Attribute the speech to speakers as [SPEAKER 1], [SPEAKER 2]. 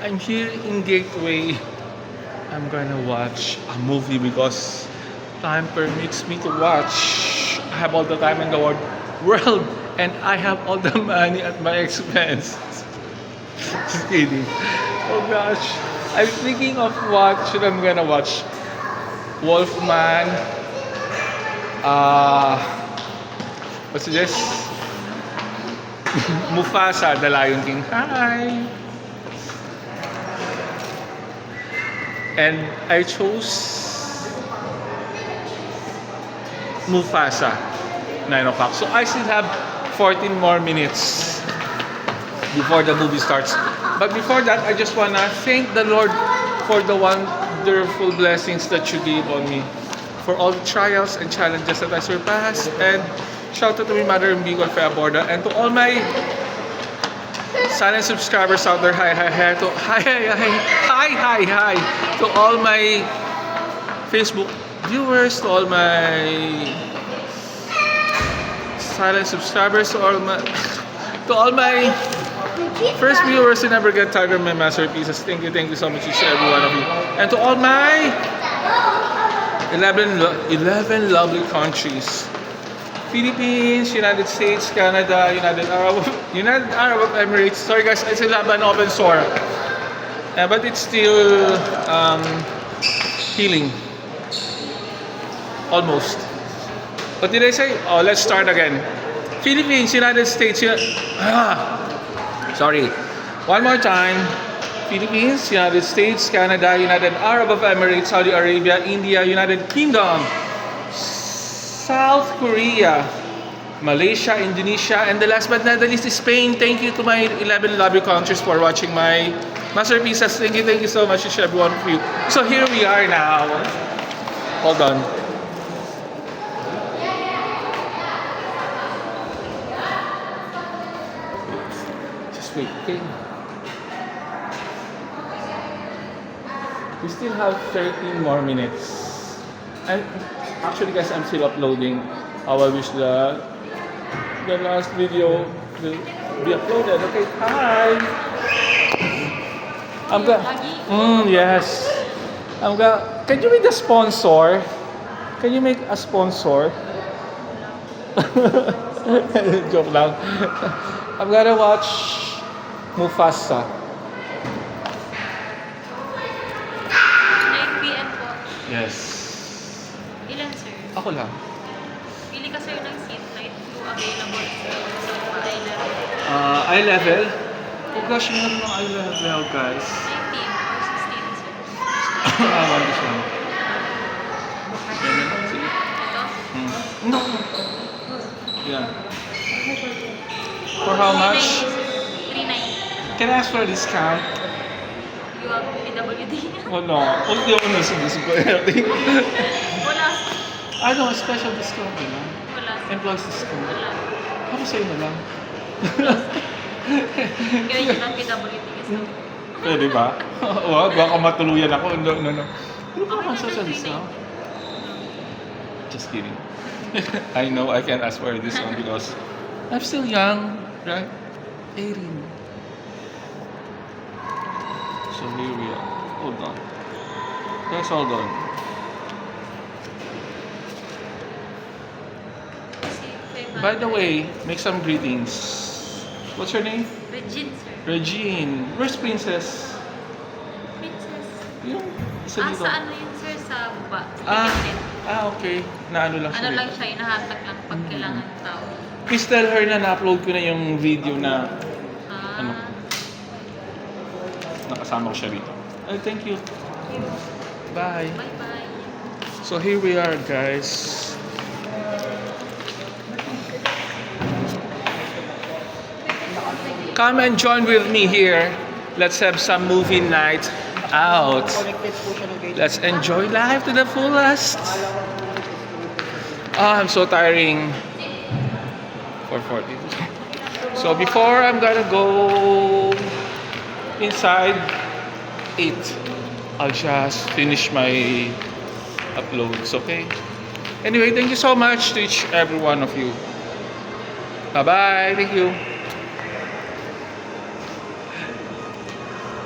[SPEAKER 1] I'm here in Gateway. I'm gonna watch a movie because time permits me to watch. I have all the time in the world and I have all the money at my expense. Just kidding. Oh gosh. I'm thinking of what should I'm gonna watch. Wolfman. What's this? Mufasa, The Lion King. Hi. And I chose Mufasa, 9 o'clock. So I still have 14 more minutes before the movie starts. But before that, I just wanna thank the Lord for the wonderful blessings that you gave on me, for all the trials and challenges that I surpassed. And shout out to my mother in Bicol, Fea Borda, and to all my silent subscribers out there. Hi to all my Facebook viewers, to all my silent subscribers, to all my first viewers who never get tired of my masterpieces. Thank you so much to every one of you. And to all my 11 lovely countries. Philippines, United States, Canada, United Arab Emirates. Sorry guys, I still have an open sore. But it's still healing. Almost. What did I say? Oh, let's start again. Philippines, United States. Sorry. One more time. Philippines, United States, Canada, United Arab Emirates, Saudi Arabia, India, United Kingdom, South Korea, Malaysia, Indonesia, and the last but not the least is Spain. Thank you to my 11 lovely countries for watching my masterpieces. Thank you so much to every one of you. So here we are now. Hold on. Just wait, okay? We still have 13 more minutes. And actually guys, I'm still uploading. How I wish the last video will be uploaded. Okay, hi! Yes. Can you make a sponsor? Can you make a sponsor? Joke lang. I'm gonna watch Mufasa.
[SPEAKER 2] 9 PM po.
[SPEAKER 1] Yes.
[SPEAKER 2] Ilan, sir?
[SPEAKER 1] Ako lang.
[SPEAKER 2] Pili ka, sir, ng seat na ito available sa eye level.
[SPEAKER 1] Eye level? Oh gosh, meron ng eye level, guys.
[SPEAKER 2] 19 or 16, sir.
[SPEAKER 1] One this one. Sige.
[SPEAKER 2] Ito?
[SPEAKER 1] No. Yeah. For how much?
[SPEAKER 2] 390.
[SPEAKER 1] Can I ask for a discount?
[SPEAKER 2] You have PWD?
[SPEAKER 1] Wala. Huwag di ako nasubusin ko.
[SPEAKER 2] Wala.
[SPEAKER 1] Ano, special discount din ah?
[SPEAKER 2] Wala.
[SPEAKER 1] Employees discount.
[SPEAKER 2] Wala.
[SPEAKER 1] Ako sa'yo na lang.
[SPEAKER 2] Kaya yun ang PWD kasi.
[SPEAKER 1] Pwede ba? Wag, baka matuluyan ako. No. Ano pa naman sa discount? Just kidding. I know I can ask for this one because I'm still young, right? 18. So here we are. Hold on. Guys, hold on. By the way, make some greetings. What's your name?
[SPEAKER 2] Regine, sir.
[SPEAKER 1] Regine. Where's Princess?
[SPEAKER 2] Princess.
[SPEAKER 1] Yung isa dito.
[SPEAKER 2] Sa ano yun, sir? Sa baba.
[SPEAKER 1] Okay. Na ano lang siya.
[SPEAKER 2] Ano
[SPEAKER 1] dito.
[SPEAKER 2] lang siya, inahatak lang pag kailangan tao.
[SPEAKER 1] Please tell her na na-upload ko na yung video na ano, nakasama ko siya dito. Thank you. Bye.
[SPEAKER 2] Bye-bye.
[SPEAKER 1] So here we are, guys. Come and join with me here. Let's have some movie night out. Let's enjoy life to the fullest. I'm so tiring. 4:40. So before I'm gonna go inside, eat. I'll just finish my uploads, okay? Anyway, thank you so much to each every one of you. Bye-bye. Thank you.